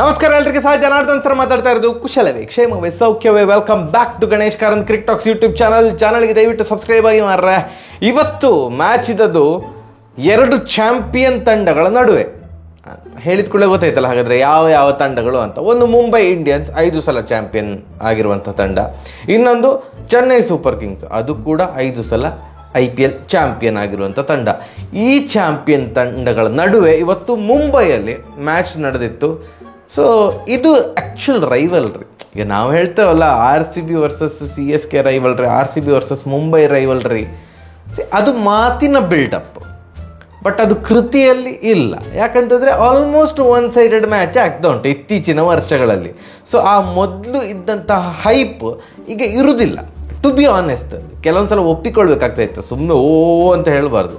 ನಮಸ್ಕಾರ ಎಲ್ರಿಗೆ, ಸಹ ಜನಾರ್ದನ್ ಸರ್ ಮಾತಾಡ್ತಾ ಇರೋದು. ಕುಶಲವೇ, ಕ್ಷೇಮವೇ, ಸೌಖ್ಯವೇ? Welcome back to Ganesh Karanth cricket talks YouTube ಚಾನಲ್ಗೆ ದಯವಿಟ್ಟು ಸಬ್ಸ್ಕ್ರೈಬ್ ಆಗಿ ಮಾರ್ರೆ. ಇವತ್ತು ಮ್ಯಾಚ್ ಇದ್ದದ್ದು ಎರಡು ಚಾಂಪಿಯನ್ ತಂಡಗಳ ನಡುವೆ. ಹೇಳಿದ ಕೂಡಲೇ ಗೊತ್ತಾಯ್ತಲ್ಲ ಹಾಗಾದ್ರೆ ಯಾವ ತಂಡಗಳು ಅಂತ. ಒಂದು ಮುಂಬೈ ಇಂಡಿಯನ್ಸ್ 5 ಸಲ ಚಾಂಪಿಯನ್ ಆಗಿರುವಂಥ ತಂಡ, ಇನ್ನೊಂದು ಚೆನ್ನೈ ಸೂಪರ್ ಕಿಂಗ್ಸ್, ಅದು ಕೂಡ 5 ಸಲ IPL ಚಾಂಪಿಯನ್ ಆಗಿರುವಂಥ ತಂಡ. ಈ ಚಾಂಪಿಯನ್ ತಂಡಗಳ ನಡುವೆ ಇವತ್ತು ಮುಂಬೈಯಲ್ಲಿ ಮ್ಯಾಚ್ ನಡೆದಿತ್ತು. ಸೊ ಇದು ಆ್ಯಕ್ಚುಲ್ ರೈವಲ್ರಿ. ಈಗ ನಾವು ಹೇಳ್ತೇವಲ್ಲ RCB versus CSK rivalry, RCB versus Mumbai rivalry, ಅದು ಮಾತಿನ ಬಿಲ್ಡಪ್, ಬಟ್ ಅದು ಕೃತಿಯಲ್ಲಿ ಇಲ್ಲ. ಯಾಕಂತಂದರೆ ಆಲ್ಮೋಸ್ಟ್ ಒನ್ ಸೈಡೆಡ್ ಮ್ಯಾಚ್ ಆಗ್ತಾ ಉಂಟು ಇತ್ತೀಚಿನ ವರ್ಷಗಳಲ್ಲಿ. ಸೊ ಆ ಮೊದಲು ಇದ್ದಂತಹ ಹೈಪ್ ಈಗ ಇರುವುದಿಲ್ಲ. ಟು ಬಿ ಆನೆಸ್ಟ್, ಕೆಲವೊಂದ್ಸಲ ಒಪ್ಪಿಕೊಳ್ಬೇಕಾಗ್ತಾಯಿತ್ತು, ಸುಮ್ಮನೆ ಅಂತ ಹೇಳಬಾರ್ದು.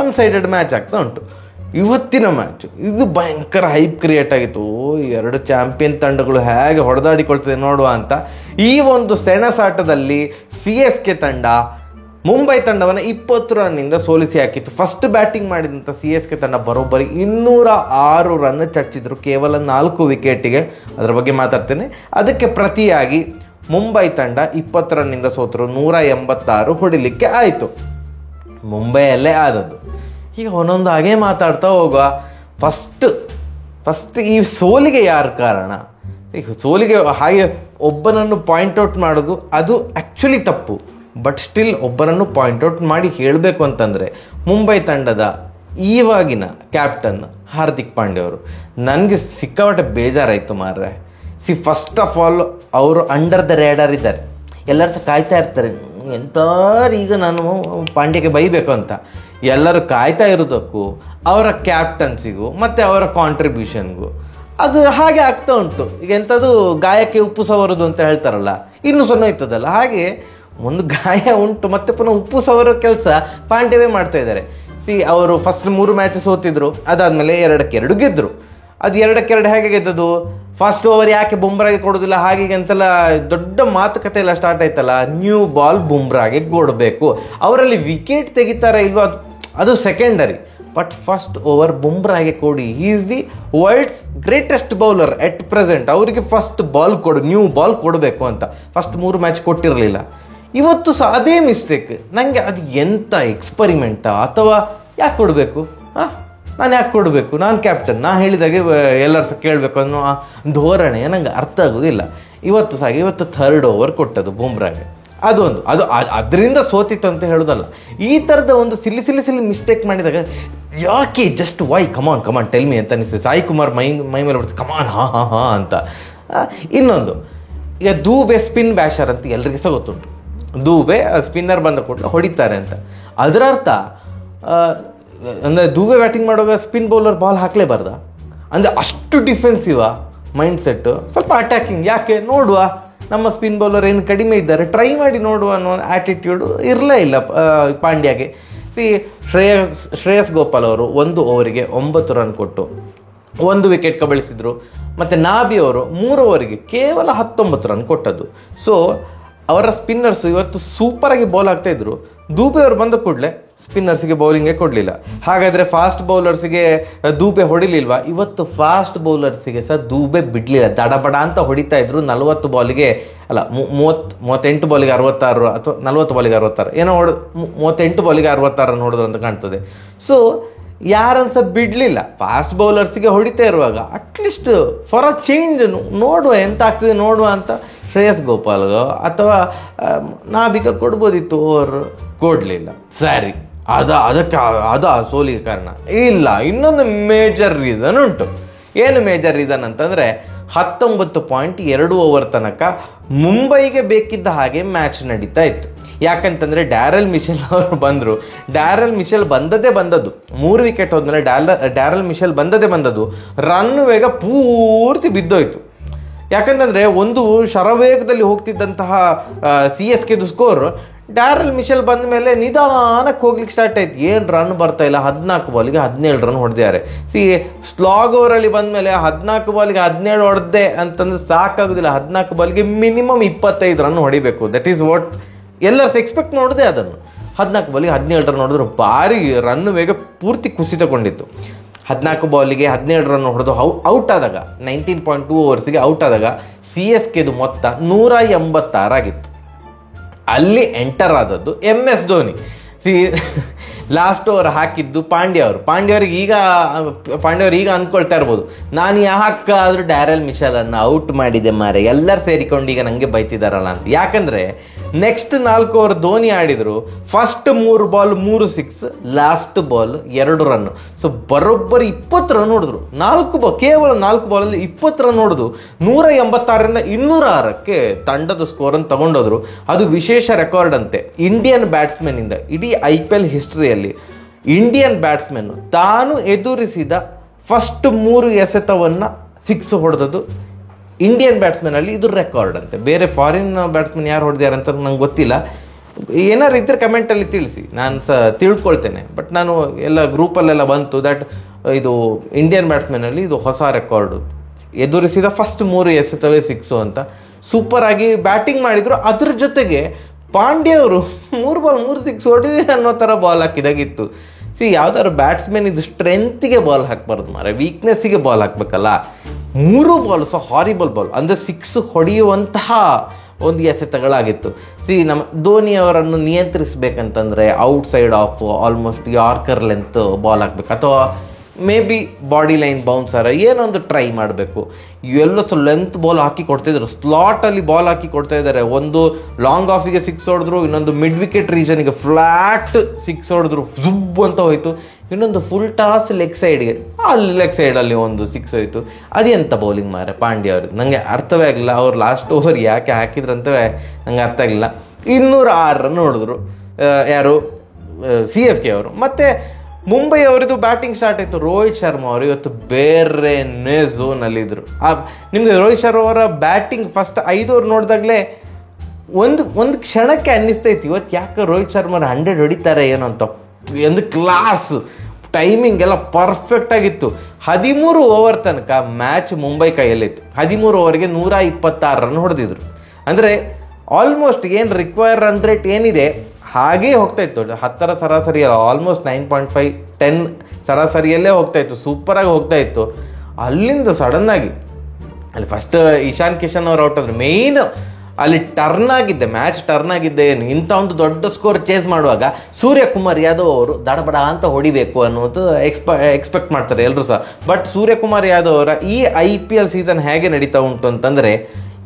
ಒನ್ ಸೈಡೆಡ್ ಮ್ಯಾಚ್ ಆಗ್ತಾ ಉಂಟು. ಇವತ್ತಿನ ಮ್ಯಾಚ್ ಇದು ಭಯಂಕರ ಹೈಪ್ ಕ್ರಿಯೇಟ್ ಆಗಿತ್ತು. ಎರಡು ಚಾಂಪಿಯನ್ ತಂಡಗಳು ಹೇಗೆ ಹೊಡೆದಾಡಿಕೊಳ್ತದೆ ನೋಡುವ ಅಂತ. ಈ ಒಂದು ಸೆಣಸಾಟದಲ್ಲಿ CSK ತಂಡ ಮುಂಬೈ ತಂಡವನ್ನು 20 ರನ್ನಿಂದ ಸೋಲಿಸಿ ಹಾಕಿತ್ತು. ಫಸ್ಟ್ ಬ್ಯಾಟಿಂಗ್ ಮಾಡಿದಂಥ CSK ತಂಡ ಬರೋಬ್ಬರಿ 206 ರನ್ ಚಚ್ಚಿದ್ರು, ಕೇವಲ 4 ವಿಕೆಟಿಗೆ. ಅದರ ಬಗ್ಗೆ ಮಾತಾಡ್ತೇನೆ. ಅದಕ್ಕೆ ಪ್ರತಿಯಾಗಿ ಮುಂಬೈ ತಂಡ 20 ರನ್ನಿಂದ ಸೋತರು, 186 ಹೊಡಿಲಿಕ್ಕೆ ಆಯಿತು. ಮುಂಬೈಯಲ್ಲೇ ಆದದ್ದು. ಈಗ ಒಂದೊಂದು ಹಾಗೆ ಮಾತಾಡ್ತಾ ಹೋಗುವ. ಫಸ್ಟ್ ಈ ಸೋಲಿಗೆ ಯಾರು ಕಾರಣ? ಈಗ ಸೋಲಿಗೆ ಹಾಗೆ ಒಬ್ಬನನ್ನು ಪಾಯಿಂಟ್ಔಟ್ ಮಾಡೋದು ಅದು ಆ್ಯಕ್ಚುಲಿ ತಪ್ಪು. ಬಟ್ ಸ್ಟಿಲ್ ಒಬ್ಬರನ್ನು ಪಾಯಿಂಟ್ಔಟ್ ಮಾಡಿ ಹೇಳಬೇಕು ಅಂತಂದರೆ ಮುಂಬೈ ತಂಡದ ಈವಾಗಿನ ಕ್ಯಾಪ್ಟನ್ ಹಾರ್ದಿಕ್ ಪಾಂಡ್ಯ ಅವರು. ನನಗೆ ಸಿಕ್ಕಾಪಟ್ಟೆ ಬೇಜಾರಾಯಿತು ಮಾರ್ರೆ. ಫಸ್ಟ್ ಆಫ್ ಆಲ್ ಅವರು ಅಂಡರ್ ದ ರೇಡರ್ ಇದ್ದಾರೆ. ಎಲ್ಲರೂ ಸಹ ಕಾಯ್ತಾ ಇರ್ತಾರೆ ಎಂತಾರು ಈಗ ನಾನು ಪಾಂಡ್ಯಗೆ ಬೈಬೇಕು ಅಂತ. ಎಲ್ಲರೂ ಕಾಯ್ತಾ ಇರೋದಕ್ಕೂ ಅವರ ಕ್ಯಾಪ್ಟನ್ಸಿಗೂ ಮತ್ತು ಅವರ ಕಾಂಟ್ರಿಬ್ಯೂಷನ್ಗೂ ಅದು ಹಾಗೆ ಆಗ್ತಾ ಉಂಟು. ಈಗ ಎಂಥದ್ದು ಗಾಯಕ್ಕೆ ಉಪ್ಪು ಸವರೋದು ಅಂತ ಹೇಳ್ತಾರಲ್ಲ, ಇನ್ನೂ ಸೊನ್ನೆ ಇರ್ತದಲ್ಲ, ಹಾಗೆ ಒಂದು ಗಾಯ ಉಂಟು ಮತ್ತೆ ಪುನಃ ಉಪ್ಪು ಸವರೋ ಕೆಲಸ ಪಾಂಡ್ಯವೇ ಮಾಡ್ತಾ ಇದ್ದಾರೆ. ಅವರು ಫಸ್ಟ್ 3 ಮ್ಯಾಚ್ ಸೋತಿದ್ರು, ಅದಾದಮೇಲೆ 2-2 ಗೆದ್ದರು. ಅದು 2-2 ಹೇಗೆ ಗೆದ್ದದು? ಫಸ್ಟ್ ಓವರ್ ಯಾಕೆ ಬುಮ್ರಾಗೆ ಕೊಡೋದಿಲ್ಲ ಹಾಗೆ ಅಂತೆಲ್ಲ ದೊಡ್ಡ ಮಾತುಕತೆ ಎಲ್ಲ ಸ್ಟಾರ್ಟ್ ಆಯ್ತಲ್ಲ. ನ್ಯೂ ಬಾಲ್ ಬುಮ್ರಾಗೆ ಕೊಡಬೇಕು. ಅವರಲ್ಲಿ ವಿಕೆಟ್ ತೆಗಿತಾರ ಇಲ್ವಾ ಅದು ಸೆಕೆಂಡರಿ, ಬಟ್ ಫಸ್ಟ್ ಓವರ್ ಬುಮ್ರಾಗೆ ಕೊಡಿ. He is the world's greatest bowler at present. ಅವರಿಗೆ ಫಸ್ಟ್ ಬಾಲ್ ನ್ಯೂ ಬಾಲ್ ಕೊಡಬೇಕು ಅಂತ ಫಸ್ಟ್ 3 ಮ್ಯಾಚ್ ಕೊಟ್ಟಿರಲಿಲ್ಲ. ಇವತ್ತು ಸಹ ಅದೇ ಮಿಸ್ಟೇಕ್. ನನಗೆ ಅದು ಎಂಥ ಎಕ್ಸ್ಪರಿಮೆಂಟಾ ಅಥವಾ ಯಾಕೆ ಕೊಡಬೇಕು? ನಾನು ಯಾಕೆ ಕೊಡಬೇಕು? ನಾನು ಕ್ಯಾಪ್ಟನ್, ನಾನು ಹೇಳಿದಾಗೆ ಎಲ್ಲರೂ ಸಹ ಕೇಳಬೇಕು ಅನ್ನೋ ಧೋರಣೆ ನನಗೆ ಅರ್ಥ ಆಗೋದಿಲ್ಲ. ಇವತ್ತು 3rd ಓವರ್ ಕೊಟ್ಟದ್ದು ಬುಮ್ರಾಗೆ, ಅದು ಅದರಿಂದ ಸೋತಿತ್ತು ಅಂತ ಹೇಳೋದಲ್ಲ. ಈ ಥರದ ಒಂದು ಸಿಲ್ಲಿ ಮಿಸ್ಟೇಕ್ ಮಾಡಿದಾಗ ಯಾಕೆ just why come on tell me ಅಂತ ಅನಿಸ್ತದೆ. ಸಾಯಿ ಕುಮಾರ್ ಮೈ ಮೇಲೆ ಬರ್ತದೆ ಕಮಾನ್ ಹಾ ಅಂತ. ಇನ್ನೊಂದು, ಈಗ ದೂಬೆ ಸ್ಪಿನ್ ಬ್ಯಾಷರ್ ಅಂತ ಎಲ್ರಿಗೂ ಸಹ ಗೊತ್ತುಂಟು. ದೂಬೆ ಸ್ಪಿನ್ನರ್ ಬಂದ ಕೂಡಲೇ ಹೊಡಿತಾರೆ ಅಂತ. ಅದರ ಅರ್ಥ ಅಂದರೆ ದೂಬೆ ಬ್ಯಾಟಿಂಗ್ ಮಾಡುವಾಗ ಸ್ಪಿನ್ ಬೌಲರ್ ಬಾಲ್ ಹಾಕಲೇಬಾರ್ದ? ಅಂದರೆ ಅಷ್ಟು ಡಿಫೆನ್ಸಿವ ಮೈಂಡ್ ಸೆಟ್ಟು. ಸ್ವಲ್ಪ ಅಟ್ಯಾಕಿಂಗ್ ಯಾಕೆ ನೋಡುವ, ನಮ್ಮ ಸ್ಪಿನ್ ಬೌಲರ್ ಏನು ಕಡಿಮೆ ಇದ್ದಾರೆ, ಟ್ರೈ ಮಾಡಿ ನೋಡುವ ಅನ್ನೋ ಆ್ಯಟಿಟ್ಯೂಡು ಇರಲೇ ಇಲ್ಲ ಪಾಂಡ್ಯಗೆ. ಶ್ರೇಯಸ್ ಗೋಪಾಲ್ ಅವರು 1 ಓವರಿಗೆ 9 ರನ್ ಕೊಟ್ಟು 1 ವಿಕೆಟ್ ಕಬಳಿಸಿದ್ರು. ಮತ್ತು ನಾಬಿ ಅವರು 3 ಓವರಿಗೆ ಕೇವಲ 19 ರನ್ ಕೊಟ್ಟದ್ದು. ಸೊ ಅವರ ಸ್ಪಿನ್ನರ್ಸು ಇವತ್ತು ಸೂಪರಾಗಿ ಬಾಲ್ ಆಗ್ತಾಯಿದ್ರು. ದೂಬೆ ಅವರು ಬಂದ ಕೂಡಲೇ ಸ್ಪಿನ್ನರ್ಸಿಗೆ ಬೌಲಿಂಗೇ ಕೊಡಲಿಲ್ಲ. ಹಾಗಾದರೆ ಫಾಸ್ಟ್ ಬೌಲರ್ಸಿಗೆ ದೂಬೆ ಹೊಡಿಲಿಲ್ವಾ? ಇವತ್ತು ಫಾಸ್ಟ್ ಬೌಲರ್ಸಿಗೆ ಸಹ ದೂಬೆ ಬಿಡಲಿಲ್ಲ. ದಡಬಡ ಅಂತ ಹೊಡಿತಾ ಇದ್ರು. 40 ಬಾಲಿಗೆ ಅಲ್ಲ 38 ಬಾಲಿಗೆ 66 ಅಥವಾ 40 ಬಾಲಿಗೆ 66 ಏನೋ 38 ಬಾಲಿಗೆ 66 ರನ್ ಹೊಡೆದ್ರು ಅಂತ ಕಾಣ್ತದೆ. ಸೊ ಯಾರನ್ನು ಸಹ ಬಿಡಲಿಲ್ಲ. ಫಾಸ್ಟ್ ಬೌಲರ್ಸಿಗೆ ಹೊಡಿತಾ ಇರುವಾಗ ಅಟ್ಲೀಸ್ಟ್ ಫಾರ್ ಅ ಚೇಂಜ್ ನೋಡುವ ಎಂತ ಆಗ್ತದೆ ನೋಡುವ ಅಂತ ಶ್ರೇಯಸ್ ಗೋಪಾಲ್ಗೋ ಅಥವಾ ನಾಬಿಗ ಕೊಡ್ಬೋದಿತ್ತು. ಅವರು ಕೊಡಲಿಲ್ಲ. ಸರಿ, ಅದು ಆ ಸೋಲಿಗೆ ಕಾರಣ ಇಲ್ಲ. ಇನ್ನೊಂದು ಮೇಜರ್ ರೀಸನ್ ಉಂಟು. ಏನು ಮೇಜರ್ ರೀಸನ್ ಅಂತಂದರೆ 19.2 ಓವರ್ ತನಕ ಮುಂಬೈಗೆ ಬೇಕಿದ್ದ ಹಾಗೆ ಮ್ಯಾಚ್ ನಡೀತಾ ಇತ್ತು. ಯಾಕಂತಂದರೆ ಡ್ಯಾರೆಲ್ ಮಿಶೆಲ್ ಅವರು ಬಂದರು. ಡ್ಯಾರೆಲ್ ಮಿಶೆಲ್ ಬಂದದ್ದು 3 ವಿಕೆಟ್ ಹೋದ್ಮೇಲೆ ಡ್ಯಾರೆಲ್ ಮಿಶೆಲ್ ಬಂದದ್ದು ರನ್ ವೇಗ ಪೂರ್ತಿ ಬಿದ್ದೋಯ್ತು. ಯಾಕಂತಂದರೆ ಒಂದು ಶರವೇಗದಲ್ಲಿ ಹೋಗ್ತಿದ್ದಂತಹ CSKದು ಸ್ಕೋರ್ ಡ್ಯಾರೆಲ್ ಮಿಶೆಲ್ ಬಂದ ಮೇಲೆ ನಿಧಾನಕ್ಕೆ ಹೋಗ್ಲಿಕ್ಕೆ ಸ್ಟಾರ್ಟ್ ಆಯ್ತು. ಏನು ರನ್ ಬರ್ತಾ ಇಲ್ಲ. 14 ಬಾಲಿಗೆ 17 ರನ್ ಹೊಡೆದಿದ್ದಾರೆ. ಸ್ಲಾಗ್ ಓವರಲ್ಲಿ ಬಂದ ಮೇಲೆ 14 ಬಾಲಿಗೆ 17 ಹೊಡೆದೆ ಅಂತಂದ್ರೆ ಸಾಕಾಗೋದಿಲ್ಲ. 14 ಬಾಲಿಗೆ ಮಿನಿಮಮ್ 25 ರನ್ ಹೊಡಿಬೇಕು. ದಟ್ ಈಸ್ ವಾಟ್ ಎಲ್ಲರೂ ಎಕ್ಸ್ಪೆಕ್ಟ್ ನೋಡಿದೆ. ಅದನ್ನು 14 ಬಾಲಿಗೆ 17 ರನ್ ಹೊಡೆದ್ರು. ಭಾರಿ ರನ್ ವೇಗ ಪೂರ್ತಿ ಕುಸಿತಗೊಂಡಿತ್ತು. 14 ಬಾಲಿಗೆ 17 ರನ್ ಹೊಡೆದು ಔಟ್ ಆದಾಗ 19.2 ಓವರ್ಸ್ಗೆ ಔಟ್ ಆದಾಗ CSKದು ಮೊತ್ತ 186 ಆಗಿತ್ತು. ಅಲ್ಲಿ ಎಂಟರ್ ಆದದ್ದು MS ಧೋನಿ. ಲಾಸ್ಟ್ ಓವರ್ ಹಾಕಿದ್ದು ಪಾಂಡ್ಯವ್ರಿಗೆ ಈಗ ಅಂದ್ಕೊಳ್ತಾ ಇರ್ಬೋದು, ನಾನು ಯಾಕಾದ್ರೂ ಡ್ಯಾರೆಲ್ ಮಿಶೆಲನ್ನು ಔಟ್ ಮಾಡಿದೆ ಮಾರೆ, ಎಲ್ಲರೂ ಸೇರಿಕೊಂಡು ಈಗ ನನಗೆ ಬೈತಿದಾರಲ್ಲ ಅಂತ. ಯಾಕಂದ್ರೆ ನೆಕ್ಸ್ಟ್ 4 ಓವರ್ ಧೋನಿ ಆಡಿದ್ರು. First 3 ball 3 six, last ball 2 run. So ಬರೋಬ್ಬರಿ 20 ರನ್ ಹೊಡೆದ್ರು. ಕೇವಲ 4 ಬಾಲಲ್ಲಿ 20 ರನ್ ಹೊಡೆದು 186ರಿಂದ 206ಕ್ಕೆ ತಂಡದ ಸ್ಕೋರ್ ಅನ್ನು ತಗೊಂಡೋದ್ರು. ಅದು ವಿಶೇಷ ರೆಕಾರ್ಡ್ ಅಂತೆ. ಇಂಡಿಯನ್ ಬ್ಯಾಟ್ಸ್ಮನ್ ಇಂದ ಇಡೀ IPL ಹಿಸ್ಟ್ರಿಯಲ್ಲಿ ಇಂಡಿಯನ್ ಬ್ಯಾಟ್ಸ್ಮನ್ ತಾನು ಎದುರಿಸಿದ ಫಸ್ಟ್ 3 ಎಸೆತವನ್ನ 6 ಹೊಡೆದದ್ದು ಇಂಡಿಯನ್ ಬ್ಯಾಟ್ಸ್ಮನ್ ಅಲ್ಲಿ ಇದು ರೆಕಾರ್ಡ್ ಅಂತೆ. ಬೇರೆ ಫಾರಿನ್ ಬ್ಯಾಟ್ಸ್ಮನ್ ಯಾರು ಹೊಡೆದಾರೆ ಅಂತ ನಂಗೆ ಗೊತ್ತಿಲ್ಲ. ಏನಾರು ಇದ್ರೆ ಕಮೆಂಟಲ್ಲಿ ತಿಳಿಸಿ, ನಾನು ತಿಳ್ಕೊಳ್ತೇನೆ. ಬಟ್ ನಾನು ಎಲ್ಲ ಗ್ರೂಪಲ್ಲೆಲ್ಲ ಬಂತು ದಟ್ ಇದು ಇಂಡಿಯನ್ ಬ್ಯಾಟ್ಸ್ಮನ್ ಅಲ್ಲಿ ಇದು ಹೊಸ ರೆಕಾರ್ಡು, ಎದುರಿಸಿದ ಫಸ್ಟ್ 3 ಎಸೆತವೇ 6 ಅಂತ. ಸೂಪರ್ ಆಗಿ ಬ್ಯಾಟಿಂಗ್ ಮಾಡಿದ್ರು. ಅದ್ರ ಜೊತೆಗೆ ಪಾಂಡ್ಯ ಅವರು 3 ಬಾಲ್ 3 ಸಿಕ್ಸ್ ಹೊಡಿ ಅನ್ನೋ ಥರ ಬಾಲ್ ಹಾಕಿದಾಗಿತ್ತು. ಯಾವ್ದಾದ್ರು ಬ್ಯಾಟ್ಸ್ಮನ್ ಇದು ಸ್ಟ್ರೆಂತ್ಗೆ ಬಾಲ್ ಹಾಕ್ಬಾರ್ದು ಮಾರೆ, ವೀಕ್ನೆಸ್ಸಿಗೆ ಬಾಲ್ ಹಾಕ್ಬೇಕಲ್ಲ. 3 ಬಾಲ್ ಹಾರಿಬಲ್ ಬಾಲ್ ಅಂದರೆ 6 ಹೊಡೆಯುವಂತಹ ಒಂದು ಎಸೆತಗಳಾಗಿತ್ತು. ನಮ್ಮ ಧೋನಿ ಅವರನ್ನು ನಿಯಂತ್ರಿಸಬೇಕಂತಂದ್ರೆ outside off almost yorker length ball ಹಾಕ್ಬೇಕು, ಅಥವಾ maybe body line bouncer ಏನೊಂದು ಟ್ರೈ ಮಾಡಬೇಕು. ಇವೆಲ್ಲ ಲೆಂತ್ ಬಾಲ್ ಹಾಕಿ ಕೊಡ್ತಿದ್ರು, ಸ್ಲಾಟಲ್ಲಿ ಬಾಲ್ ಹಾಕಿ ಕೊಡ್ತಾ ಇದ್ದಾರೆ. ಒಂದು ಲಾಂಗ್ ಆಫಿಗೆ 6 ಹೊಡೆದ್ರು, ಇನ್ನೊಂದು ಮಿಡ್ ವಿಕೆಟ್ ರೀಜನ್ಗೆ ಫ್ಲಾಟ್ 6 ಹೊಡೆದ್ರು, ಜುಬ್ ಅಂತ ಹೋಯ್ತು. ಇನ್ನೊಂದು ಫುಲ್ ಟಾಸ್ ಲೆಗ್ ಸೈಡಲ್ಲಿ ಒಂದು 6 ಹೋಯ್ತು. ಅದೆಂತ ಬೌಲಿಂಗ್ ಮಾರೆ ಪಾಂಡ್ಯ ಅವ್ರಿಗೆ, ನನಗೆ ಅರ್ಥವೇ ಆಗಲಿಲ್ಲ. ಅವ್ರು ಲಾಸ್ಟ್ ಓವರ್ ಯಾಕೆ ಹಾಕಿದ್ರಂತವೇ ನನಗೆ ಅರ್ಥ ಆಗಲಿಲ್ಲ. 206 ರನ್ ಹೊಡೆದ್ರು ಯಾರು CSK ಅವರು. ಮತ್ತೆ ಮುಂಬೈ ಅವರಿದು ಬ್ಯಾಟಿಂಗ್ ಸ್ಟಾರ್ಟ್ ಆಯಿತು. ರೋಹಿತ್ ಶರ್ಮಾ ಅವರು ಇವತ್ತು ಬೇರೆನೇ ಝೋನಲ್ಲಿದ್ದರು. ನಿಮಗೆ ರೋಹಿತ್ ಶರ್ಮಾ ಅವರ ಬ್ಯಾಟಿಂಗ್ ಫಸ್ಟ್ 5 ಓವರ್ ನೋಡಿದಾಗಲೇ ಒಂದು ಕ್ಷಣಕ್ಕೆ ಅನ್ನಿಸ್ತೈತಿ, ಇವತ್ತು ಯಾಕೆ ರೋಹಿತ್ ಶರ್ಮಾ 100 ಹೊಡಿತಾರೆ ಏನೋ ಅಂತ. ಒಂದು ಕ್ಲಾಸ್ ಟೈಮಿಂಗ್ ಎಲ್ಲ ಪರ್ಫೆಕ್ಟ್ ಆಗಿತ್ತು. 13 ಓವರ್ ತನಕ ಮ್ಯಾಚ್ ಮುಂಬೈ ಕೈಯಲ್ಲಿತ್ತು. 13 ಓವರ್ಗೆ 126 ರನ್ ಹೊಡೆದಿದ್ರು. ಅಂದರೆ ಆಲ್ಮೋಸ್ಟ್ ಏನು ರಿಕ್ವೈರ್ ರನ್ ರೇಟ್ ಏನಿದೆ ಹಾಗೇ ಹೋಗ್ತಾ ಇತ್ತು. 10 ಸರಾಸರಿ ಆಲ್ಮೋಸ್ಟ್ 9.5 10 ಸರಾಸರಿಯಲ್ಲೇ ಹೋಗ್ತಾ ಇತ್ತು, ಸೂಪರಾಗಿ ಹೋಗ್ತಾ ಇತ್ತು. ಅಲ್ಲಿಂದ ಸಡನ್ ಆಗಿ ಅಲ್ಲಿ ಫಸ್ಟ್ ಇಶಾನ್ ಕಿಶನ್ ಅವ್ರು ಔಟ್ ಆದ್ರು. ಮೇಯ್ನ್ ಅಲ್ಲಿ ಮ್ಯಾಚ್ ಟರ್ನ್ ಆಗಿದ್ದೆ ಏನು, ಇಂಥ ಒಂದು ದೊಡ್ಡ ಸ್ಕೋರ್ ಚೇಸ್ ಮಾಡುವಾಗ ಸೂರ್ಯಕುಮಾರ್ ಯಾದವ್ ಅವರು ದಡಬಡ ಅಂತ ಹೊಡಿಬೇಕು ಅನ್ನೋದು ಎಕ್ಸ್ಪೆಕ್ಟ್ ಮಾಡ್ತಾರೆ ಎಲ್ಲರೂ ಸಹ. ಬಟ್ ಸೂರ್ಯಕುಮಾರ್ ಯಾದವ್ ಅವರ ಈ IPL ಸೀಸನ್ ಹೇಗೆ ನಡೀತಾ ಉಂಟು ಅಂತಂದರೆ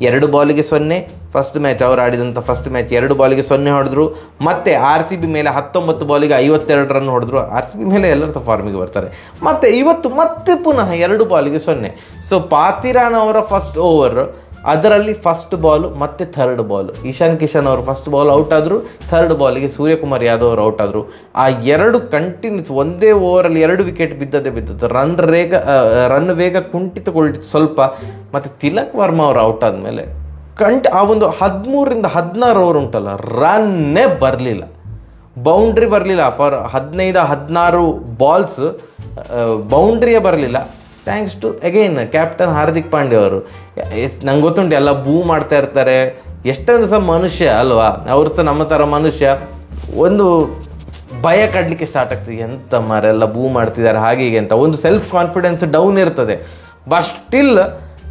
2 ಬಾಲಿಗೆ 0 ಫಸ್ಟ್ ಮ್ಯಾಚ್ ಅವ್ರು ಆಡಿದಂಥ ಫಸ್ಟ್ ಮ್ಯಾಚ್ 2 ಬಾಲಿಗೆ 0 ಹೊಡೆದ್ರು. ಮತ್ತೆ RCB ಮೇಲೆ 19 ಬಾಲಿಗೆ 52 ರನ್ ಹೊಡೆದ್ರು. RCB ಮೇಲೆ ಎಲ್ಲರೂ ಸಹ ಫಾರ್ಮಿಗೆ ಬರ್ತಾರೆ. ಮತ್ತೆ ಇವತ್ತು ಮತ್ತೆ ಪುನಃ 2 ಬಾಲಿಗೆ 0. ಸೊ ಪಾತಿರಾನ್ ಅವರ ಫಸ್ಟ್ ಓವರ್, ಅದರಲ್ಲಿ ಫಸ್ಟ್ ಬಾಲು ಮತ್ತೆ ಥರ್ಡ್ ಬಾಲ್ ಇಶಾನ್ ಕಿಶನ್ ಅವರು ಫಸ್ಟ್ ಬಾಲ್ ಔಟ್ ಆದರು, ಥರ್ಡ್ ಬಾಲಿಗೆ ಸೂರ್ಯಕುಮಾರ್ ಯಾದವ್ ಅವರು ಔಟ್ ಆದರು. ಆ 2 ಕಂಟಿನ್ಯೂಸ್ ಒಂದೇ ಓವರಲ್ಲಿ 2 ವಿಕೆಟ್ ಬಿದ್ದದ್ದು. ರನ್ ವೇಗ ಕುಂಠಿತಗೊಳ್ಳಿತು ಸ್ವಲ್ಪ. ಮತ್ತು ತಿಲಕ್ ವರ್ಮಾ ಅವರು ಔಟ್ ಆದಮೇಲೆ ಆ ಒಂದು 13ರಿಂದ 16 ಓವರ್ ಉಂಟಲ್ಲ, ರನ್ನೇ ಬರಲಿಲ್ಲ, ಬೌಂಡ್ರಿ ಬರಲಿಲ್ಲ. ಫಾರ್ 15-16 ಬಾಲ್ಸ್ ಬೌಂಡ್ರಿಯೇ ಬರಲಿಲ್ಲ. Thanks to again captain Hardik Pandya ಅವರು. ನಂಗೆ ಗೊತ್ತುಂಟು ಎಲ್ಲ ಬೂ ಮಾಡ್ತಾ ಇರ್ತಾರೆ, ಎಷ್ಟೊಂದು ಸಹ ಮನುಷ್ಯ ಅಲ್ವಾ, ಅವ್ರು ಸಹ ನಮ್ಮ ಥರ ಮನುಷ್ಯ. ಒಂದು ಭಯ ಕಾಡಲಿಕ್ಕೆ ಸ್ಟಾರ್ಟ್ ಆಗ್ತದೆ, ಎಂತ ಮಾರೆಲ್ಲ ಬೂ ಮಾಡ್ತಿದ್ದಾರೆ ಹಾಗೆ ಹೀಗೆ ಅಂತ. ಒಂದು ಸೆಲ್ಫ್ ಕಾನ್ಫಿಡೆನ್ಸ್ ಡೌನ್ ಇರ್ತದೆ. ಬಟ್ ಸ್ಟಿಲ್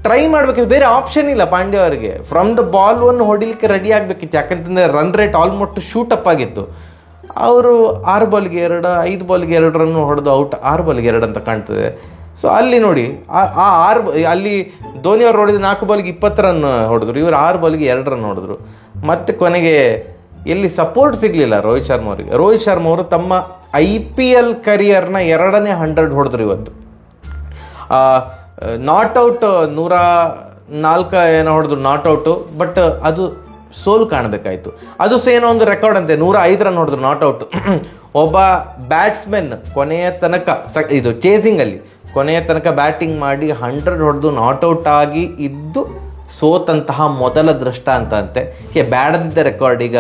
ಟ್ರೈ ಮಾಡಬೇಕಿತ್ತು, ಬೇರೆ ಆಪ್ಷನ್ ಇಲ್ಲ ಪಾಂಡ್ಯ ಅವರಿಗೆ. ಫ್ರಮ್ ದ ಬಾಲ್ ಒಂದು ಹೊಡಿಲಿಕ್ಕೆ ರೆಡಿ ಆಗಬೇಕಿತ್ತು, ಯಾಕಂತಂದರೆ run rate almost shoot up ಆಗಿತ್ತು. ಅವರು 6 ಬಾಲ್ಗೆ 2 5 ಬಾಲ್ಗೆ 2 ರನ್ ಹೊಡೆದು ಔಟ್. 6 ಬಾಲ್ಗೆ 2 ಅಂತ ಕಾಣ್ತದೆ. ಸೊ ಅಲ್ಲಿ ನೋಡಿ, ಅಲ್ಲಿ ಧೋನಿ ಅವರು ಹೊಡೆದು 4 ಬಾಲ್ಗೆ 20 ರನ್ ಹೊಡೆದ್ರು, ಇವರು 6 ಬಾಲ್ಗೆ 2 ರನ್ ಹೊಡೆದ್ರು. ಮತ್ತೆ ಕೊನೆಗೆ ಎಲ್ಲಿ ಸಪೋರ್ಟ್ ಸಿಗಲಿಲ್ಲ ರೋಹಿತ್ ಶರ್ಮಾ ಅವರಿಗೆ. ರೋಹಿತ್ ಶರ್ಮಾ ಅವರು ತಮ್ಮ IPL ಕರಿಯರ್ನ 2ನೇ 100 ಹೊಡೆದ್ರು ಇವತ್ತು. ನಾಟ್ಔಟ್ 104 ಏನೋ ಹೊಡೆದ್ರು ನಾಟ್ಔಟು. ಬಟ್ ಅದು ಸೋಲು ಕಾಣಬೇಕಾಯ್ತು. ಅದು ಸಹ ಏನೋ ಒಂದು ರೆಕಾರ್ಡ್ ಅಂತೆ, 105 ರನ್ ಹೊಡೆದ್ರು ನಾಟ್ಔಟ್. ಒಬ್ಬ ಬ್ಯಾಟ್ಸ್ಮನ್ ಕೊನೆಯ ತನಕ ಇದು ಚೇಸಿಂಗಲ್ಲಿ ಕೊನೆಯ ತನಕ ಬ್ಯಾಟಿಂಗ್ ಮಾಡಿ 100 ಹೊಡೆದು ನಾಟ್ಔಟ್ ಆಗಿ ಇದ್ದು ಸೋತಂತಹ ಮೊದಲ ದೃಷ್ಟಾಂತ ಅಂತೆ. ಬ್ಯಾಡದಿದ್ದ ರೆಕಾರ್ಡ್ ಈಗ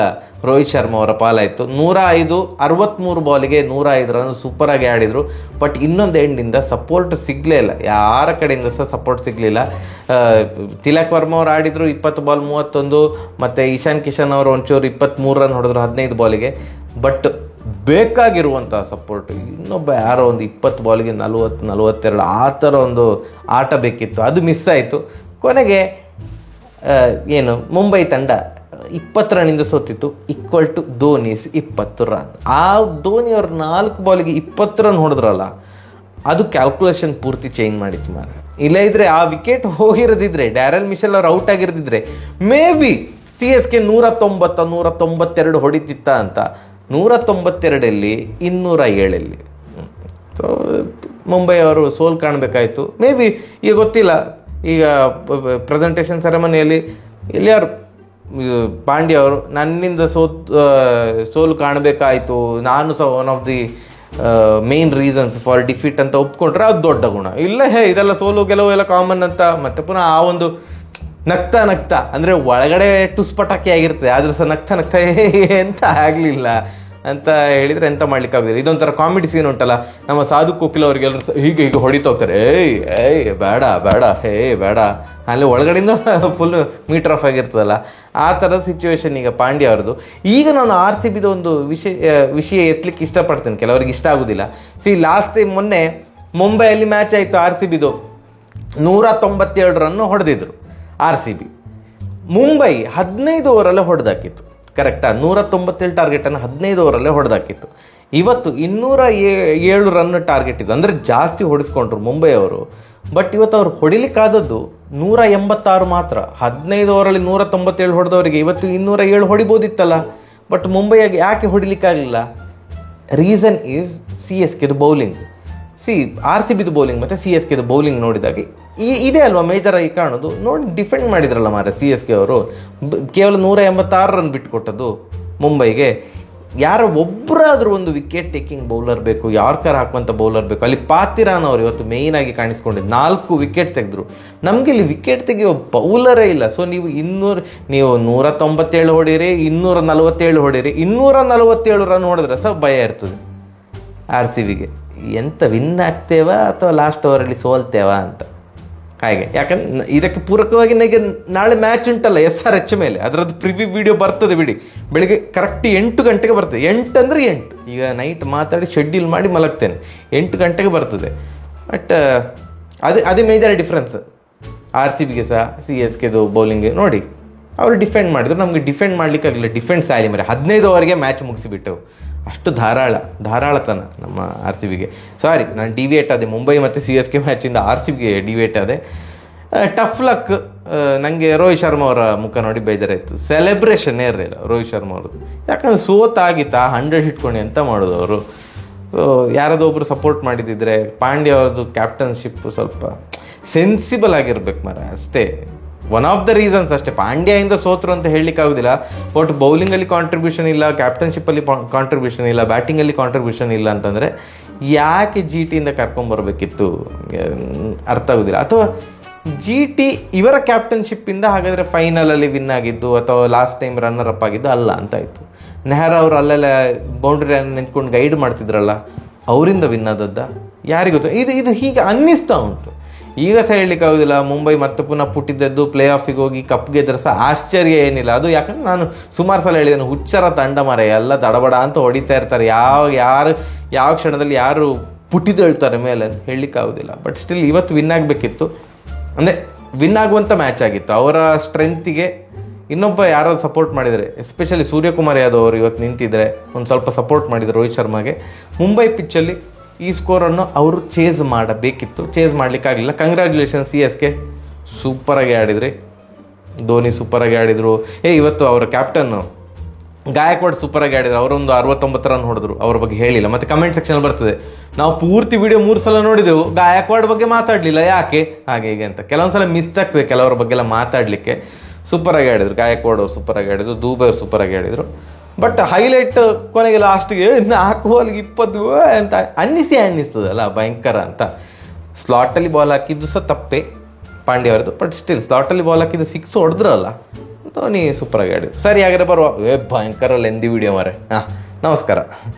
ರೋಹಿತ್ ಶರ್ಮಾ ಅವರ ಪಾಲಾಯಿತು. 105 63 ಬಾಲಿಗೆ 105 ರನ್ ಸೂಪರಾಗಿ ಆಡಿದರು. ಬಟ್ ಇನ್ನೊಂದು ಎಂಡಿಂದ ಸಪೋರ್ಟ್ ಸಿಗಲೇ ಇಲ್ಲ, ಯಾರ ಕಡೆಯಿಂದ ಸಹ ಸಪೋರ್ಟ್ ಸಿಗಲಿಲ್ಲ. ತಿಲಕ್ ವರ್ಮಾ ಅವರು ಆಡಿದರು 20 ಬಾಲ್ 31, ಮತ್ತು ಇಶಾನ್ ಕಿಶನ್ ಅವರು ಒಂಚೂರು 23 ರನ್ ಹೊಡೆದ್ರು 15 ಬಾಲಿಗೆ. ಬಟ್ ಬೇಕಾಗಿರುವಂಥ ಸಪೋರ್ಟ್. ಇನ್ನೊಬ್ಬ ಯಾರೋ ಒಂದು 20 ಬಾಲ್ಗೆ 40-42 ಆ ಥರ ಒಂದು ಆಟ ಬೇಕಿತ್ತು, ಅದು ಮಿಸ್ ಆಯಿತು. ಕೊನೆಗೆ ಏನು ಮುಂಬೈ ತಂಡ 20 ರನ್ನಿಂದ ಸೋತಿತ್ತು, ಈಕ್ವಲ್ ಟು ಧೋನಿಸ್ 20 ರನ್. ಆ ಧೋನಿ ಅವ್ರು 4 ಬಾಲಿಗೆ 20 ರನ್ ಹೊಡೆದ್ರಲ್ಲ, ಅದು ಕ್ಯಾಲ್ಕುಲೇಷನ್ ಪೂರ್ತಿ ಚೇಂಜ್ ಮಾಡಿತ್ತು ಮಾರ. ಇಲ್ಲ ಇದ್ರೆ ಆ ವಿಕೆಟ್ ಹೋಗಿರೋದಿದ್ರೆ, ಡ್ಯಾರೆಲ್ ಮಿಶೆಲ್ ಅವ್ರು ಔಟ್ ಆಗಿರೋದಿದ್ರೆ ಮೇ ಬಿ CSK 190-192 ಹೊಡಿತಿತ್ತ ಅಂತ. 192 207 ಸೊ ಮುಂಬೈ ಅವರು ಸೋಲ್ ಕಾಣಬೇಕಾಯ್ತು. ಮೇ ಬಿ ಈಗ ಗೊತ್ತಿಲ್ಲ, ಈಗ ಪ್ರೆಸೆಂಟೇಷನ್ ಸೆರೆಮನಿಯಲ್ಲಿ ಎಲ್ಲಿಯಾರು ಪಾಂಡ್ಯ ಅವರು ನನ್ನಿಂದ ಸೋಲು ಕಾಣಬೇಕಾಯಿತು, ನಾನು ಸಹ one of the main reasons for defeat ಅಂತ ಒಪ್ಕೊಂಡ್ರೆ ಅದು ದೊಡ್ಡ ಗುಣ. ಇಲ್ಲ ಇದೆಲ್ಲ ಸೋಲು ಗೆಲುವು ಎಲ್ಲ ಕಾಮನ್ ಅಂತ ಮತ್ತೆ ಪುನಃ ಆ ಒಂದು ನಗ್ತಾ ಅಂದರೆ ಒಳಗಡೆ ಟುಸ್ಪಟಾಕಿ ಆಗಿರ್ತದೆ, ಆದ್ರೆ ಸಹ ನಗ್ತಾ ಎಂತ ಆಗಲಿಲ್ಲ ಅಂತ ಹೇಳಿದರೆ ಎಂತ ಮಾಡ್ಲಿಕ್ಕಾಗೋದಿಲ್ಲ. ಇದೊಂಥರ ಕಾಮಿಡಿ ಸೀನ್ ಉಂಟಲ್ಲ, ನಮ್ಮ ಸಾಧು ಕೋಕಿಲ್ ಅವ್ರಿಗೆಲ್ಲರೂ ಹೀಗೆ ಹೊಡಿತಾ ಹೋಗ್ತಾರೆ, ಏಯ್ ಬೇಡ ಬೇಡ ಅಲ್ಲಿ ಒಳಗಡೆಯಿಂದ ಫುಲ್ ಮೀಟರ್ ಆಫ್ ಆಗಿರ್ತದಲ್ಲ, ಆ ಥರದ ಸಿಚುವೇಶನ್ ಈಗ ಪಾಂಡ್ಯ ಅವ್ರದ್ದು. ಈಗ ನಾನು RCBದ ಒಂದು ವಿಷಯ ಎತ್ತಲಿಕ್ಕೆ ಇಷ್ಟಪಡ್ತೇನೆ, ಕೆಲವರಿಗೆ ಇಷ್ಟ ಆಗೋದಿಲ್ಲ. ಲಾಸ್ಟ್ ಟೈಮ್ ಮೊನ್ನೆ ಮುಂಬೈಯಲ್ಲಿ ಮ್ಯಾಚ್ ಆಯಿತು, RCBದು 197 ರನ್ ಹೊಡೆದಿದ್ರು RCB. ಮುಂಬೈ 15 ಓವರಲ್ಲೇ ಹೊಡೆದಾಕಿತ್ತು. ಕರೆಕ್ಟಾ? 197 ಟಾರ್ಗೆಟನ್ನು 15 ಓವರಲ್ಲೇ ಹೊಡೆದಾಕಿತ್ತು. ಇವತ್ತು 207 ರನ್ ಟಾರ್ಗೆಟ್ ಇದು, ಅಂದರೆ ಜಾಸ್ತಿ ಹೊಡಿಸ್ಕೊಂಡ್ರು ಮುಂಬೈ ಅವರು. ಬಟ್ ಇವತ್ತು ಅವ್ರು ಹೊಡಿಲಿಕ್ಕಾದದ್ದು 186 ಮಾತ್ರ. 15 ಓವರಲ್ಲಿ 197 ಹೊಡೆದವರಿಗೆ ಇವತ್ತು 207 ಹೊಡಿಬೋದಿತ್ತಲ್ಲ, ಬಟ್ ಮುಂಬೈಯಾಗಿ ಯಾಕೆ ಹೊಡಿಲಿಕ್ಕಾಗಲಿಲ್ಲ? ರೀಸನ್ ಈಸ್ CSKದು ಬೌಲಿಂಗ್. RCBದು ಬೌಲಿಂಗ್ ಮತ್ತು CSKದು ಬೌಲಿಂಗ್ ನೋಡಿದಾಗ ಇದೇ ಅಲ್ವಾ ಮೇಜರ್ ಆಗಿ ಕಾಣೋದು. ನೋಡಿ ಡಿಫೆಂಡ್ ಮಾಡಿದ್ರಲ್ಲ ಮಾರ CSK ಅವರು, ಕೇವಲ 186 ರನ್ ಬಿಟ್ಟುಕೊಟ್ಟದ್ದು ಮುಂಬೈಗೆ. ಯಾರೋ ಒಬ್ಬರಾದರೂ ಒಂದು ವಿಕೆಟ್ ಟೇಕಿಂಗ್ ಬೌಲರ್ ಬೇಕು, ಯಾರ್ಕರ್ ಹಾಕುವಂಥ ಬೌಲರ್ ಬೇಕು. ಅಲ್ಲಿ ಪಾತಿರಾನ್ ಅವರು ಇವತ್ತು ಮೇಯ್ನ್ ಆಗಿ ಕಾಣಿಸ್ಕೊಂಡಿದ್ದು, 4 ವಿಕೆಟ್ ತೆಗೆದ್ರು. ನಮಗೆ ಇಲ್ಲಿ ವಿಕೆಟ್ ತೆಗೆಯೋ ಬೌಲರೇ ಇಲ್ಲ. ಸೊ ನೀವು 197 ಹೊಡೀರಿ, 247 ಹೊಡೀರಿ, 247 ರನ್ ಹೊಡೆದ್ರೆ ಸಹ ಭಯ ಇರ್ತದೆ RCBಗೆ, ಎಂತ ವಿನ್ ಆಗ್ತೇವಾ ಅಥವಾ ಲಾಸ್ಟ್ ಓವರಲ್ಲಿ ಸೋಲ್ತೇವಾ ಅಂತ. ಹಾಗೆ ಯಾಕಂದ್ರೆ ಇದಕ್ಕೆ ಪೂರಕವಾಗಿ ನನಗೆ ನಾಳೆ ಮ್ಯಾಚ್ ಉಂಟಲ್ಲ SRH ಮೇಲೆ, ಅದರದ್ದು ಪ್ರಿವ್ಯೂ ವಿಡಿಯೋ ಬರ್ತದೆ ಬಿಡಿ, ಬೆಳಿಗ್ಗೆ ಕರೆಕ್ಟ್ 8 ಗಂಟೆಗೆ ಬರ್ತದೆ. 8 ಅಂದರೆ 8, ಈಗ ನೈಟ್ ಮಾತಾಡಿ ಶೆಡ್ಯೂಲ್ ಮಾಡಿ ಮಲಗ್ತೇನೆ, 8 ಗಂಟೆಗೆ ಬರ್ತದೆ. ಬಟ್ ಅದೇ ಮೇಜರ್ ಡಿಫ್ರೆನ್ಸ್ RCBಗೆ ಸಹ CSKದು ಬೌಲಿಂಗ್. ನೋಡಿ ಅವರು ಡಿಫೆಂಡ್ ಮಾಡಿದ್ರು, ನಮಗೆ ಡಿಫೆಂಡ್ ಮಾಡಲಿಕ್ಕಾಗಲಿಲ್ಲ. ಡಿಫೆಂಡ್ಸ್ ಆಗಲಿ ಮರೆ 15 ಓವರ್ಗೆ ಮ್ಯಾಚ್ ಮುಗಿಸಿಬಿಟ್ಟೆವು. ಅಷ್ಟು ಧಾರಾಳತನ ನಮ್ಮ RCBಗೆ. ಸಾರಿ, ನಾನು ಡಿವಿಯೇಟ್ ಆದೆ, ಮುಂಬೈ ಮತ್ತು CSK ಮ್ಯಾಚಿಂದ RCBಗೆ ಡಿವಿಯೇಟ್ ಆದೆ. Tough luck. ನನಗೆ ರೋಹಿತ್ ಶರ್ಮಾ ಅವರ ಮುಖ ನೋಡಿ ಬೇಜಾರಾಯಿತು. ಸೆಲೆಬ್ರೇಷನ್ನೇ ಇರಲಿಲ್ಲ ರೋಹಿತ್ ಶರ್ಮಾ ಅವ್ರದ್ದು, ಯಾಕಂದರೆ ಸೋತಾಗಿತ್ತಾ 100 ಹಿಡ್ಕೊಂಡು ಎಂತ ಮಾಡೋದು ಅವರು. ಸೊ ಯಾರಾದೊಬ್ಬರು ಸಪೋರ್ಟ್ ಮಾಡಿದ್ದಿದ್ರೆ, ಪಾಂಡ್ಯ ಅವ್ರದ್ದು ಕ್ಯಾಪ್ಟನ್ಶಿಪ್ ಸ್ವಲ್ಪ ಸೆನ್ಸಿಬಲ್ ಆಗಿರ್ಬೇಕು ಮರ, ಅಷ್ಟೇ. ಒನ್ ಆಫ್ ದ ರೀಸನ್ಸ್ ಅಷ್ಟೇ. ಪಾಂಡ್ಯದಿಂದ ಸೋತರು ಅಂತ ಹೇಳಲಿಕ್ಕಾಗೋದಿಲ್ಲ, ಬಟ್ ಬೌಲಿಂಗಲ್ಲಿ ಕಾಂಟ್ರಿಬ್ಯೂಷನ್ ಇಲ್ಲ, ಕ್ಯಾಪ್ಟನ್ಶಿಪ್ಪಲ್ಲಿ ಕಾಂಟ್ರಿಬ್ಯೂಷನ್ ಇಲ್ಲ, ಬ್ಯಾಟಿಂಗಲ್ಲಿ ಕಾಂಟ್ರಿಬ್ಯೂಷನ್ ಇಲ್ಲ ಅಂತಂದರೆ ಯಾಕೆ GTಯಿಂದ ಕರ್ಕೊಂಬರ್ಬೇಕಿತ್ತು ಅರ್ಥ ಆಗೋದಿಲ್ಲ. ಅಥವಾ GT ಇವರ ಕ್ಯಾಪ್ಟನ್ಶಿಪ್ಪಿಂದ ಹಾಗಾದರೆ ಫೈನಲಲ್ಲಿ ವಿನ್ ಆಗಿದ್ದು ಅಥವಾ ಲಾಸ್ಟ್ ಟೈಮ್ ರನ್ನರ್ ಅಪ್ ಆಗಿದ್ದು ಅಲ್ಲ ಅಂತಾಯಿತು. ನೆಹರಾ ಅವರು ಅಲ್ಲೆಲ್ಲ ಬೌಂಡ್ರಿ ನಿಂತ್ಕೊಂಡು ಗೈಡ್ ಮಾಡ್ತಿದ್ರಲ್ಲ, ಅವರಿಂದ ವಿನ್ ಆದದ್ದ ಯಾರಿಗೊತ್ತು. ಇದು ಹೀಗೆ ಅನ್ನಿಸ್ತಾ ಉಂಟು. ಈಗ ಸಹ ಹೇಳಲಿಕ್ಕಾಗೋದಿಲ್ಲ. ಮುಂಬೈ ಮತ್ತೆ ಪುನಃ ಪುಟ್ಟಿದ್ದದ್ದು ಪ್ಲೇ ಆಫಿಗೆ ಹೋಗಿ ಕಪ್ ಗೆದ್ರೆ ಸಹ ಆಶ್ಚರ್ಯ ಏನಿಲ್ಲ. ಅದು ಯಾಕಂದ್ರೆ ನಾನು ಸುಮಾರು ಸಲ ಹೇಳಿದ್ದೇನೆ, ಹುಚ್ಚರ ತಂಡ ಮರ, ಎಲ್ಲ ದಡಬಡ ಅಂತ ಹೊಡಿತಾ ಇರ್ತಾರೆ. ಯಾವ ಕ್ಷಣದಲ್ಲಿ ಯಾರು ಪುಟ್ಟಿದ್ದೇಳ್ತಾರೆ ಮೇಲೆ ಅಂತ ಹೇಳಲಿಕ್ಕಾಗೋದಿಲ್ಲ. ಬಟ್ ಸ್ಟಿಲ್ ಇವತ್ತು ವಿನ್ ಆಗಬೇಕಿತ್ತು, ಅಂದರೆ ವಿನ್ ಆಗುವಂಥ ಮ್ಯಾಚ್ ಆಗಿತ್ತು. ಅವರ ಸ್ಟ್ರೆಂತಿಗೆ ಇನ್ನೊಬ್ಬ ಯಾರೋ ಸಪೋರ್ಟ್ ಮಾಡಿದರೆ, ಎಸ್ಪೆಷಲಿ ಸೂರ್ಯಕುಮಾರ್ ಯಾದವ್ ಅವರು ಇವತ್ತು ನಿಂತಿದ್ರೆ ಒಂದು ಸ್ವಲ್ಪ ಸಪೋರ್ಟ್ ಮಾಡಿದ್ರು ರೋಹಿತ್ ಶರ್ಮಾಗೆ. ಮುಂಬೈ ಪಿಚ್ಚಲ್ಲಿ ಈ ಸ್ಕೋರನ್ನು ಅವರು ಚೇಸ್ ಮಾಡಬೇಕಿತ್ತು, ಚೇಸ್ ಮಾಡಲಿಕ್ಕಾಗಲಿಲ್ಲ. ಕಂಗ್ರ್ಯಾಚುಲೇಷನ್ಸ್ CSK, ಸೂಪರಾಗಿ ಆಡಿದ್ರಿ. ಧೋನಿ ಸೂಪರಾಗಿ ಆಡಿದರು. ಇವತ್ತು ಅವರ ಕ್ಯಾಪ್ಟನ್ನು ಗಾಯಕ್ವಾಡ್ ಸೂಪರಾಗಿ ಆಡಿದ್ರು. ಅವರೊಂದು 69 ರನ್ ಹೊಡೆದ್ರು, ಅವ್ರ ಬಗ್ಗೆ ಹೇಳಿಲ್ಲ. ಮತ್ತು ಕಮೆಂಟ್ ಸೆಕ್ಷನ್ ಬರ್ತದೆ, ನಾವು ಪೂರ್ತಿ ವಿಡಿಯೋ 3 ಸಲ ನೋಡಿದೆವು, ಗಾಯಕ್ವಾಡ್ ಬಗ್ಗೆ ಮಾತಾಡಲಿಲ್ಲ ಯಾಕೆ, ಹಾಗೆ ಹೀಗೆ ಅಂತ. ಕೆಲವೊಂದು ಸಲ ಮಿಸ್ ಆಗ್ತದೆ ಕೆಲವರ ಬಗ್ಗೆ ಎಲ್ಲ ಮಾತಾಡಲಿಕ್ಕೆ. ಸೂಪರಾಗಿ ಆಡಿದ್ರು ಗಾಯಕ್ವಾಡ್ ಅವರು, ಸೂಪರಾಗಿ ಆಡಿದ್ರು. ದುಬೆ ಅವರು ಸೂಪರಾಗಿ ಆಡಿದರು. ಬಟ್ ಹೈಲೈಟ್ ಕೊನೆಗೆ ಲಾಸ್ಟ್ಗೆ 4 ಬಾಲ್ಗೆ 20 ಅಂತ ಅನ್ನಿಸ್ತದಲ್ಲ ಭಯಂಕರ ಅಂತ. ಸ್ಲಾಟಲ್ಲಿ ಬಾಲ್ ಹಾಕಿದ್ದು ಸಹ ತಪ್ಪೇ ಪಾಂಡ್ಯ ಅವರದ್ದು, ಬಟ್ ಸ್ಟಿಲ್ ಸ್ಲಾಟಲ್ಲಿ ಬಾಲ್ ಹಾಕಿದ್ದು 6 ಹೊಡೆದ್ರಲ್ಲ, ಧೋನಿ ಸೂಪರಾಗಿ ಆಡಿದ್ರು. ಸರಿ, ಹಾಗಾದ್ರೆ ಬರುವ ಭಯಂಕರ ಲೆಂದಿ ವಿಡಿಯೋ ಮಾರೆ. ನಮಸ್ಕಾರ.